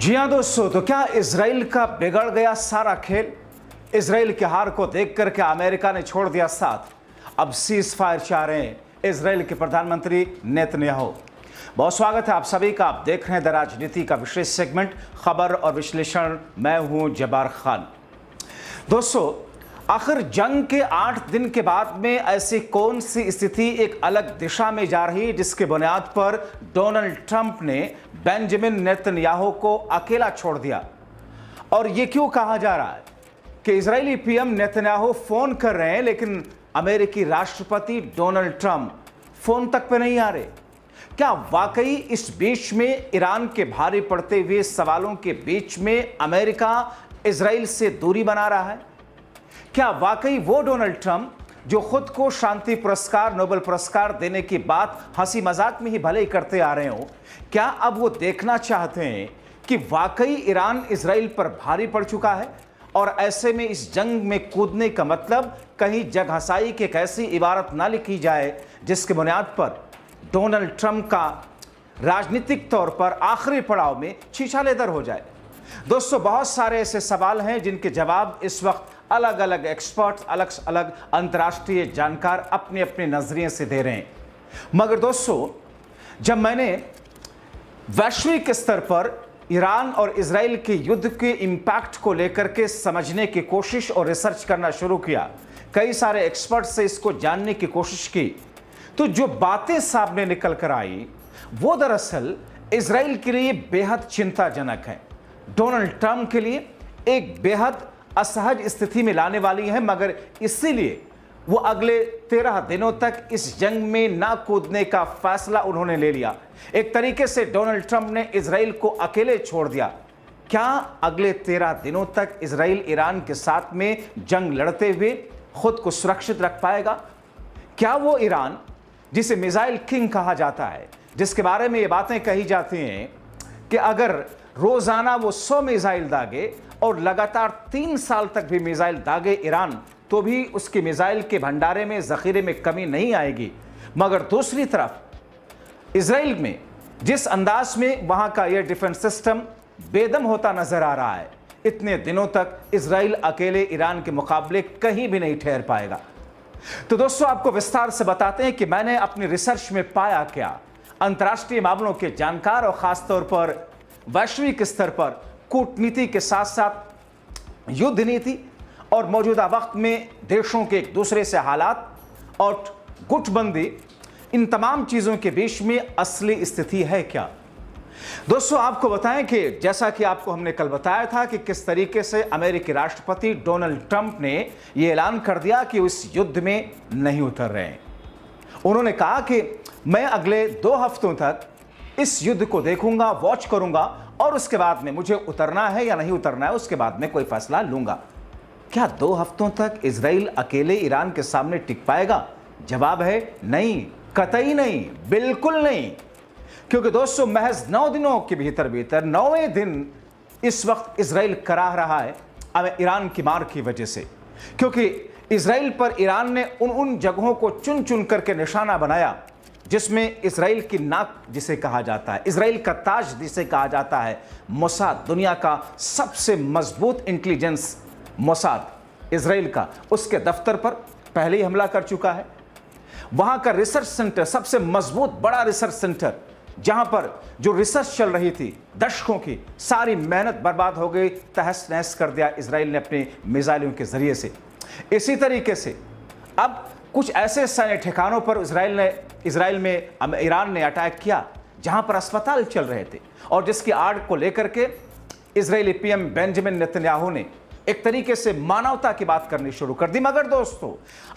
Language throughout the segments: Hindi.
जी हाँ दोस्तों, तो क्या इजराइल का बिगड़ गया सारा खेल? इजराइल के हार को देख कर क्या अमेरिका ने छोड़ दिया साथ? अब सीज फायर चाह रहे हैं इजराइल के प्रधानमंत्री नेतन्याहू। बहुत स्वागत है आप सभी का। आप देख रहे हैं द राजनीति का विशेष सेगमेंट खबर और विश्लेषण। मैं हूं जब्बार खान। दोस्तों, आखिर जंग के 8 दिन के बाद में ऐसी कौन सी स्थिति एक अलग दिशा में जा रही है जिसके बुनियाद पर डोनाल्ड ट्रंप ने बेंजामिन नेतन्याहू को अकेला छोड़ दिया? और ये क्यों कहा जा रहा है कि इजरायली पीएम नेतन्याहू फोन कर रहे हैं लेकिन अमेरिकी राष्ट्रपति डोनाल्ड ट्रंप फोन तक पे नहीं आ रहे? क्या वाकई इस बीच में ईरान के भारी पड़ते हुए सवालों के बीच में अमेरिका इजराइल से दूरी बना रहा है? क्या वाकई वो डोनाल्ड ट्रंप जो खुद को शांति पुरस्कार, नोबेल पुरस्कार देने की बात हंसी मजाक में ही भले ही करते आ रहे हो, क्या अब वो देखना चाहते हैं कि वाकई ईरान इजराइल पर भारी पड़ चुका है? और ऐसे में इस जंग में कूदने का मतलब कहीं जग हंसाई की एक ऐसी इबारत ना लिखी जाए जिसके बुनियाद पर डोनाल्ड ट्रंप का राजनीतिक तौर पर आखिरी पड़ाव में छीछालेदर हो जाए। दोस्तों, बहुत सारे ऐसे सवाल हैं जिनके जवाब इस वक्त अलग अलग एक्सपर्ट्स, अलग अलग अंतर्राष्ट्रीय जानकार अपने अपने नजरिए से दे रहे हैं। मगर दोस्तों, जब मैंने वैश्विक स्तर पर ईरान और इजराइल के युद्ध के इंपैक्ट को लेकर के समझने की कोशिश और रिसर्च करना शुरू किया, कई सारे एक्सपर्ट्स से इसको जानने की कोशिश की, तो जो बातें सामने निकल कर आई वो दरअसल इजराइल के लिए बेहद चिंताजनक है, डोनाल्ड ट्रंप के लिए एक बेहद असहज स्थिति में लाने वाली है। मगर इसीलिए वो अगले 13 दिनों तक इस जंग में ना कूदने का फैसला उन्होंने ले लिया। एक तरीके से डोनाल्ड ट्रंप ने इजराइल को अकेले छोड़ दिया। क्या अगले 13 दिनों तक इजराइल ईरान के साथ में जंग लड़ते हुए खुद को सुरक्षित रख पाएगा? क्या वो ईरान जिसे मिसाइल किंग कहा जाता है, जिसके बारे में ये बातें कही जाती हैं कि अगर रोजाना वो 100 मिसाइल दागे और लगातार 3 साल तक भी मिसाइल दागे ईरान, तो भी उसके मिसाइल के भंडारे में, जखीरे में कमी नहीं आएगी। मगर दूसरी तरफ इजराइल में जिस अंदाज में वहां का एयर डिफेंस सिस्टम बेदम होता नजर आ रहा है, इतने दिनों तक इजराइल अकेले ईरान के मुकाबले कहीं भी नहीं ठहर पाएगा। तो दोस्तों, आपको विस्तार से बताते हैं कि मैंने अपनी रिसर्च में पाया क्या। अंतर्राष्ट्रीय मामलों के जानकार और खासतौर पर वैश्विक स्तर पर कूटनीति के साथ साथ युद्ध नीति और मौजूदा वक्त में देशों के एक दूसरे से हालात और गुटबंदी, इन तमाम चीजों के बीच में असली स्थिति है क्या। दोस्तों, आपको बताएं कि जैसा कि आपको हमने कल बताया था कि किस तरीके से अमेरिकी राष्ट्रपति डोनाल्ड ट्रंप ने यह ऐलान कर दिया कि उस युद्ध में नहीं उतर रहे हैं। उन्होंने कहा कि मैं अगले 2 हफ्तों तक इस युद्ध को देखूंगा, वॉच करूंगा और उसके बाद में मुझे उतरना है या नहीं उतरना है उसके बाद में कोई फैसला लूंगा। क्या 2 हफ्तों तक इजराइल अकेले ईरान के सामने टिक पाएगा? जवाब है नहीं, कतई नहीं, बिल्कुल नहीं। क्योंकि दोस्तों, महज 9 दिनों के भीतर 9वें दिन इस वक्त इजराइल कराह रहा है ईरान की मार की वजह से। क्योंकि इजराइल पर ईरान ने उन जगहों को चुन चुन करके निशाना बनाया जिसमें इजराइल की नाक जिसे कहा जाता है, इजराइल का ताज जिसे कहा जाता है, मोसाद, दुनिया का सबसे मजबूत इंटेलिजेंस मोसाद इजराइल का, उसके दफ्तर पर पहले ही हमला कर चुका है। वहां का रिसर्च सेंटर, सबसे मजबूत बड़ा रिसर्च सेंटर, जहां पर जो रिसर्च चल रही थी दशकों की, सारी मेहनत बर्बाद हो गई, तहस नहस कर दिया इजराइल ने अपने मिसाइलों के जरिए से। इसी तरीके से अब कुछ ऐसे सैन्य ठिकानों पर इजराइल में ईरान ने अटैक किया जहां पर अस्पताल चल रहे थे और जिसकी आड़ को लेकर के इजरायली पीएम बेंजामिन नेतन्याहू ने एक तरीके से मानवता की बात करनी शुरू कर दी। मगर दोस्तों,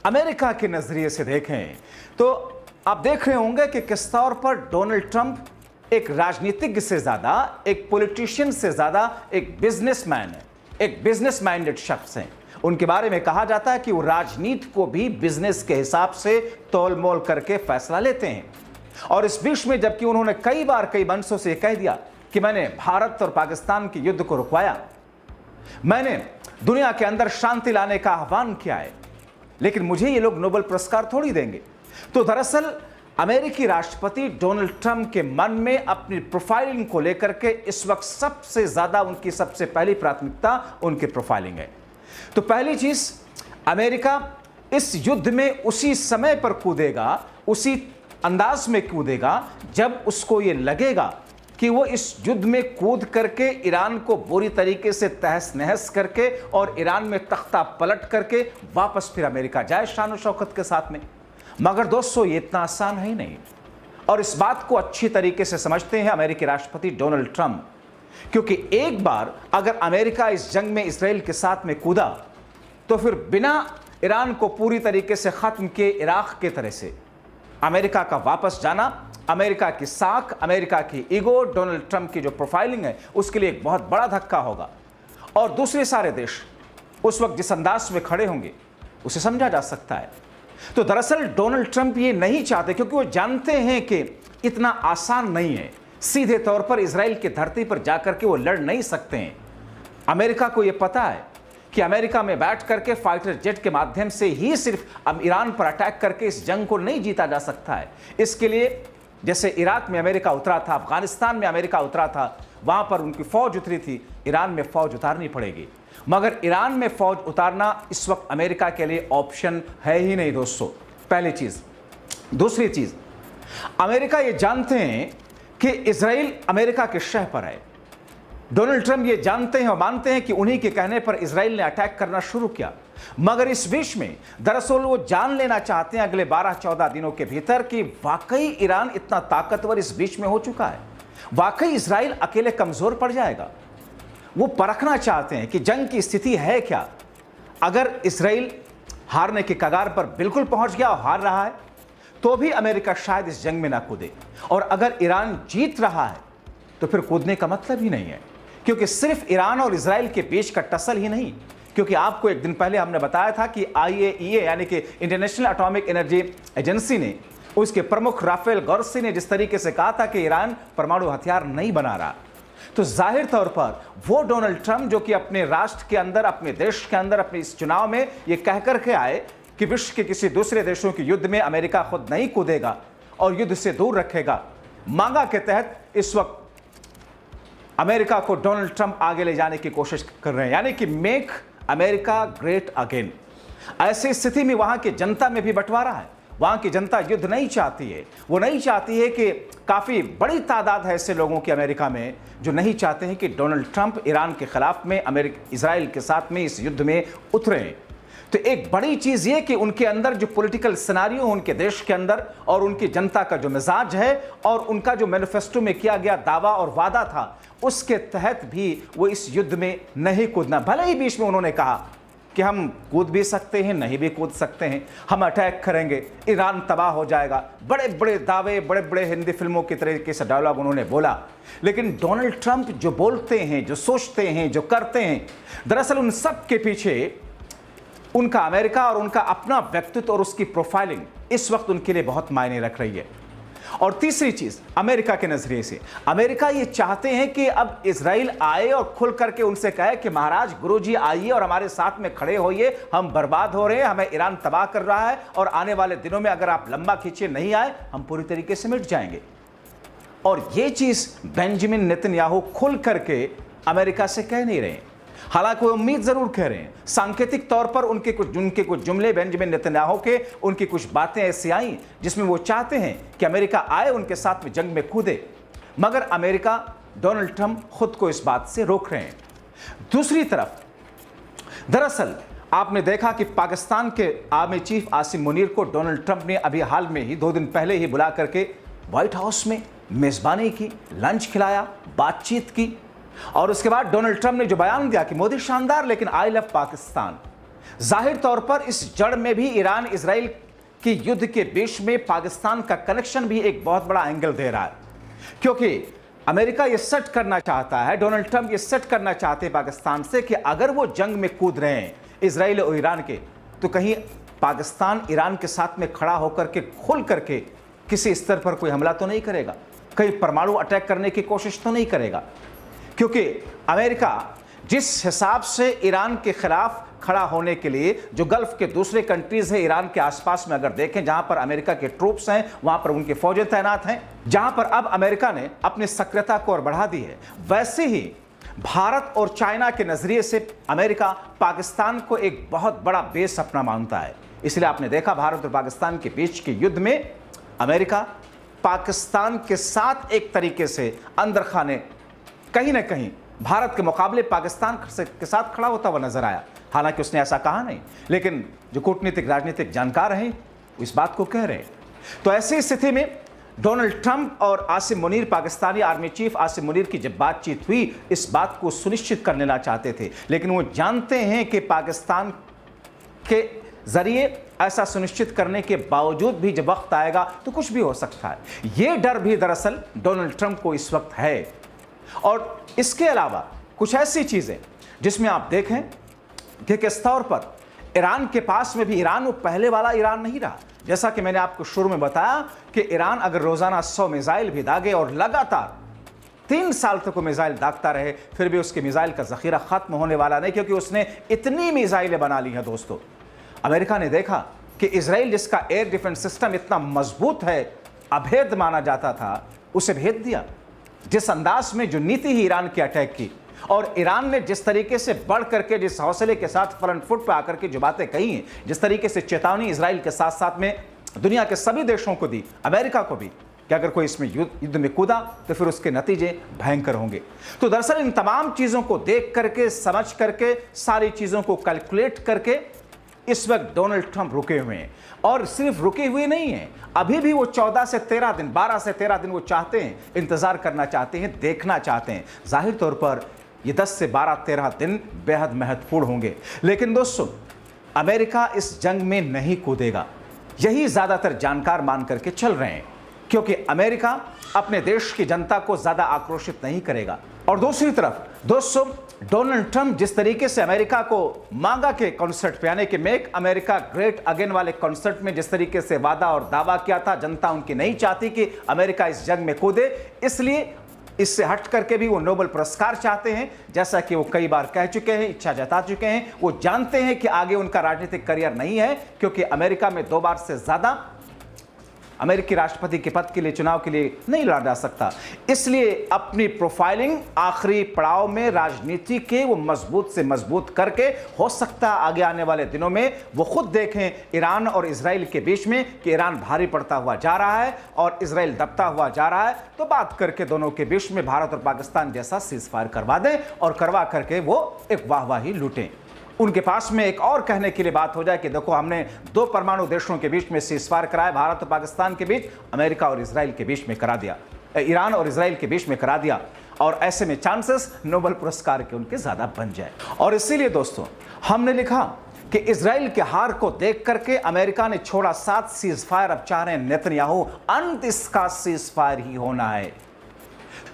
अमेरिका के नजरिए से देखें तो आप देख रहे होंगे कि किस तौर पर डोनाल्ड ट्रंप एक राजनीतिज्ञ से ज्यादा, एक पॉलिटिशियन से ज्यादा एक बिजनेसमैन है, एक बिजनेस माइंडेड शख्स हैं। उनके बारे में कहा जाता है कि वो राजनीति को भी बिजनेस के हिसाब से तोल मोल करके फैसला लेते हैं। और इस बीच में जबकि उन्होंने कई बार कई मंचों से कह दिया कि मैंने भारत और पाकिस्तान के युद्ध को रुकवाया, मैंने दुनिया के अंदर शांति लाने का आह्वान किया है, लेकिन मुझे ये लोग नोबेल पुरस्कार थोड़ी देंगे। तो दरअसल अमेरिकी राष्ट्रपति डोनाल्ड ट्रंप के मन में अपनी प्रोफाइलिंग को लेकर के इस वक्त सबसे ज्यादा उनकी सबसे पहली प्राथमिकता उनकी प्रोफाइलिंग है। तो पहली चीज, अमेरिका इस युद्ध में उसी समय पर कूदेगा, उसी अंदाज में कूदेगा जब उसको यह लगेगा कि वो इस युद्ध में कूद करके ईरान को बुरी तरीके से तहस नहस करके और ईरान में तख्ता पलट करके वापस फिर अमेरिका जाए शान शौकत के साथ में। मगर दोस्तों, ये इतना आसान है ही नहीं, और इस बात को अच्छी तरीके से समझते हैं अमेरिकी राष्ट्रपति डोनाल्ड ट्रंप, क्योंकि एक बार अगर अमेरिका इस जंग में इजराइल के साथ में कूदा तो फिर बिना ईरान को पूरी तरीके से खत्म किए इराक के तरह से अमेरिका का वापस जाना, अमेरिका की साख, अमेरिका की ईगो, डोनाल्ड ट्रंप की जो प्रोफाइलिंग है उसके लिए एक बहुत बड़ा धक्का होगा। और दूसरे सारे देश उस वक्त जिस अंदाज में खड़े होंगे उसे समझा जा सकता है। तो दरअसल डोनाल्ड ट्रंप ये नहीं चाहते, क्योंकि वो जानते हैं कि इतना आसान नहीं है, सीधे तौर पर इजराइल की धरती पर जाकर के वो लड़ नहीं सकते हैं। अमेरिका को यह पता है कि अमेरिका में बैठ करके फाइटर जेट के माध्यम से ही सिर्फ अब ईरान पर अटैक करके इस जंग को नहीं जीता जा सकता है। इसके लिए जैसे इराक में अमेरिका उतरा था, अफगानिस्तान में अमेरिका उतरा था, वहां पर उनकी फौज उतरी थी, ईरान में फौज उतारनी पड़ेगी। मगर ईरान में फौज उतारना इस वक्त अमेरिका के लिए ऑप्शन है ही नहीं दोस्तों, पहली चीज। दूसरी चीज, अमेरिका ये जानते हैं कि इजराइल अमेरिका के शह पर है। डोनाल्ड ट्रंप ये जानते हैं और मानते हैं कि उन्हीं के कहने पर इजराइल ने अटैक करना शुरू किया। मगर इस बीच में दरअसल वो जान लेना चाहते हैं अगले 12-14 दिनों के भीतर कि वाकई ईरान इतना ताकतवर इस बीच में हो चुका है, वाकई इजराइल अकेले कमजोर पड़ जाएगा। वो परखना चाहते हैं कि जंग की स्थिति है क्या। अगर इजराइल हारने के कगार पर बिल्कुल पहुंच गया और हार रहा है तो भी अमेरिका शायद इस जंग में ना कूदे, और अगर ईरान जीत रहा है तो फिर कूदने का मतलब ही नहीं है, क्योंकि सिर्फ ईरान और इजराइल के बीच का टसल ही नहीं, क्योंकि आपको एक दिन पहले हमने बताया था कि IAEA यानी कि इंटरनेशनल एटॉमिक एनर्जी एजेंसी ने, उसके प्रमुख राफेल ग्रोसी ने जिस तरीके से कहा था कि ईरान परमाणु हथियार नहीं बना रहा, तो जाहिर तौर पर वो डोनाल्ड ट्रंप जो कि अपने राष्ट्र के अंदर, अपने देश के अंदर, अपने इस चुनाव में ये कह करके आए कि विश्व के किसी दूसरे देशों के युद्ध में अमेरिका खुद नहीं कूदेगा और युद्ध से दूर रखेगा, मांगा के तहत इस वक्त अमेरिका को डोनाल्ड ट्रंप आगे ले जाने की कोशिश कर रहे हैं, यानी कि मेक अमेरिका ग्रेट अगेन। ऐसी स्थिति में वहां की जनता में भी बंटवारा है। वहां की जनता युद्ध नहीं चाहती है, वो नहीं चाहती है कि काफी बड़ी तादाद है ऐसे लोगों की अमेरिका में जो नहीं चाहते हैं कि डोनाल्ड ट्रंप ईरान के खिलाफ में इजराइल के साथ में इस युद्ध में उतरे। तो एक बड़ी चीज ये कि उनके अंदर जो पॉलिटिकल सिनारियो उनके देश के अंदर और उनकी जनता का जो मिजाज है और उनका जो मैनिफेस्टो में किया गया दावा और वादा था, उसके तहत भी वो इस युद्ध में नहीं कूदना। भले ही बीच में उन्होंने कहा कि हम कूद भी सकते हैं, नहीं भी कूद सकते हैं, हम अटैक करेंगे, ईरान तबाह हो जाएगा, बड़े बड़े दावे, बड़े बड़े हिंदी फिल्मों की तरीके से डायलॉग उन्होंने बोला। लेकिन डोनाल्ड ट्रंप जो बोलते हैं, जो सोचते हैं, जो करते हैं, दरअसल उन सब के पीछे उनका अमेरिका और उनका अपना व्यक्तित्व और उसकी प्रोफाइलिंग इस वक्त उनके लिए बहुत मायने रख रही है। और तीसरी चीज, अमेरिका के नजरिए से अमेरिका ये चाहते हैं कि अब इजराइल आए और खुल करके उनसे कहे कि महाराज, गुरुजी आइए और हमारे साथ में खड़े होइए, हम बर्बाद हो रहे हैं, हमें ईरान तबाह कर रहा है और आने वाले दिनों में अगर आप लंबा खींचे नहीं आए हम पूरी तरीके से मिट जाएंगे। और ये चीज बेंजामिन नेतन्याहू खुल करके अमेरिका से कह नहीं रहे हैं, हालांकि वो उम्मीद जरूर कह रहे हैं। सांकेतिक तौर पर उनके कुछ जुमले बेंजामिन नेतन्याहू के, उनकी कुछ बातें ऐसी आई जिसमें वो चाहते हैं कि अमेरिका आए, उनके साथ में जंग में कूदे, मगर अमेरिका, डोनाल्ड ट्रंप खुद को इस बात से रोक रहे हैं। दूसरी तरफ दरअसल आपने देखा कि पाकिस्तान के आर्मी चीफ आसिम मुनीर को डोनाल्ड ट्रंप ने अभी हाल में ही 2 दिन पहले ही बुला करके व्हाइट हाउस में मेजबानी की, लंच खिलाया, बातचीत की, और उसके बाद डोनाल्ड ट्रंप ने जो बयान दिया कि मोदी शानदार लेकिन आई लव पाकिस्तान, जाहिर तौर पर इस जड़ में भी ईरान इजराइल के युद्ध के बीच में पाकिस्तान का कनेक्शन भी एक बहुत बड़ा एंगल दे रहा है, क्योंकि अमेरिका ये सेट करना चाहता है, डोनाल्ड ट्रंप ये सेट करना चाहते हैं पाकिस्तान से कि अगर वो जंग में कूद रहे हैं इजराइल और ईरान के, तो कहीं पाकिस्तान ईरान के साथ में खड़ा होकर के खुल करके किसी स्तर पर कोई हमला तो नहीं करेगा, कहीं परमाणु अटैक करने की कोशिश तो नहीं करेगा। क्योंकि अमेरिका जिस हिसाब से ईरान के खिलाफ खड़ा होने के लिए जो गल्फ के दूसरे कंट्रीज है ईरान के आसपास में अगर देखें, जहां पर अमेरिका के ट्रूप्स हैं, वहां पर उनकी फौजें तैनात हैं, जहां पर अब अमेरिका ने अपनी सक्रियता को और बढ़ा दी है, वैसे ही भारत और चाइना के नजरिए से अमेरिका पाकिस्तान को एक बहुत बड़ा बेस अपना मानता है। इसलिए आपने देखा भारत और पाकिस्तान के बीच के युद्ध में अमेरिका पाकिस्तान के साथ एक तरीके से अंदर खाने कहीं ना कहीं भारत के मुकाबले पाकिस्तान के साथ खड़ा होता हुआ नजर आया। हालांकि उसने ऐसा कहा नहीं, लेकिन जो कूटनीतिक राजनीतिक जानकार हैं वो इस बात को कह रहे हैं। तो ऐसी स्थिति में डोनाल्ड ट्रंप और आसिम मुनीर, पाकिस्तानी आर्मी चीफ आसिम मुनीर की जब बातचीत हुई, इस बात को सुनिश्चित कर लेना चाहते थे, लेकिन वो जानते हैं कि पाकिस्तान के जरिए ऐसा सुनिश्चित करने के बावजूद भी जब वक्त आएगा तो कुछ भी हो सकता है। यह डर भी दरअसल डोनाल्ड ट्रंप को इस वक्त है। और इसके अलावा कुछ ऐसी चीजें जिसमें आप देखें कि किस तौर पर ईरान के पास में भी, ईरान वो पहले वाला ईरान नहीं रहा। जैसा कि मैंने आपको शुरू में बताया कि ईरान अगर रोजाना 100 मिसाइल भी दागे और लगातार 3 साल तक वो मिसाइल दागता रहे, फिर भी उसके मिसाइल का जखीरा खत्म होने वाला नहीं, क्योंकि उसने इतनी मिसाइलें बना ली हैं। दोस्तों, अमेरिका ने देखा कि इजराइल जिसका एयर डिफेंस सिस्टम इतना मजबूत है, अभेद माना जाता था, उसे भेद दिया। जिस अंदाज में जो नीति ही ईरान की अटैक की, और ईरान ने जिस तरीके से बढ़ करके, जिस हौसले के साथ फ्रंट फुट पर आकर के जो बातें कही हैं, जिस तरीके से चेतावनी इजराइल के साथ साथ में दुनिया के सभी देशों को दी, अमेरिका को भी, कि अगर कोई इसमें युद्ध में कूदा तो फिर उसके नतीजे भयंकर होंगे। तो दरअसल इन तमाम चीजों को देख करके, समझ करके, सारी चीजों को कैलकुलेट करके इस वक्त डोनाल्ड ट्रंप रुके हुए हैं। और सिर्फ रुके हुए नहीं हैं, अभी भी वो 14 से 13 दिन, 12 से 13 दिन वो चाहते हैं, इंतजार करना चाहते हैं, देखना चाहते हैं। जाहिर तौर पर ये 10 से 12-13 दिन बेहद महत्वपूर्ण होंगे। लेकिन दोस्तों, अमेरिका इस जंग में नहीं कूदेगा, यही ज्यादातर जानकार मान करके चल रहे हैं, क्योंकि अमेरिका अपने देश की जनता को ज्यादा आक्रोशित नहीं करेगा। और दूसरी तरफ दोस्तों, डोनाल्ड ट्रंप जिस तरीके से अमेरिका को मांगा के कॉन्सर्ट पे, यानी कि मेक अमेरिका ग्रेट अगेन वाले कॉन्सर्ट में जिस तरीके से वादा और दावा किया था, जनता उनकी नहीं चाहती कि अमेरिका इस जंग में कूदे, इसलिए इससे हट करके भी वो नोबेल पुरस्कार चाहते हैं। जैसा कि वो कई बार कह चुके हैं, इच्छा जता चुके हैं, वो जानते हैं कि आगे उनका राजनीतिक करियर नहीं है, क्योंकि अमेरिका में 2 बार से ज्यादा अमेरिकी राष्ट्रपति के पद के लिए, चुनाव के लिए नहीं लड़ा जा सकता। इसलिए अपनी प्रोफाइलिंग आखिरी पड़ाव में राजनीति के वो मजबूत से मजबूत करके, हो सकता है आगे आने वाले दिनों में वो खुद देखें ईरान और इजराइल के बीच में कि ईरान भारी पड़ता हुआ जा रहा है और इजराइल दबता हुआ जा रहा है, तो बात करके दोनों के बीच में भारत और पाकिस्तान जैसा सीज फायर करवा दें और करवा करके वो एक वाहवाही लूटें। उनके पास में एक और कहने के लिए बात हो जाए कि देखो, हमने 2 परमाणु देशों के बीच में सीजफायर कराया, भारत और पाकिस्तान के बीच, अमेरिका और इजराइल के बीच में करा दिया, ईरान और इजराइल के बीच में करा दिया, और ऐसे में चांसेस नोबेल पुरस्कार के उनके ज्यादा बन जाए। और इसीलिए दोस्तों, हमने लिखा कि इजराइल के हार को देख करके अमेरिका ने छोड़ा साथ सीजफायर, अब चाह रहे हैं नेतन्याहू, अंत इसका सीजफायर ही होना है।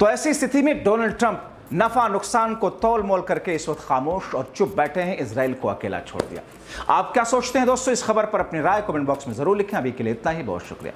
तो ऐसी स्थिति में डोनाल्ड ट्रंप नफा नुकसान को तोल मोल करके इस वक्त खामोश और चुप बैठे हैं, इजराइल को अकेला छोड़ दिया। आप क्या सोचते हैं दोस्तों इस खबर पर? अपनी राय कमेंट बॉक्स में जरूर लिखें। अभी के लिए इतना ही, बहुत शुक्रिया।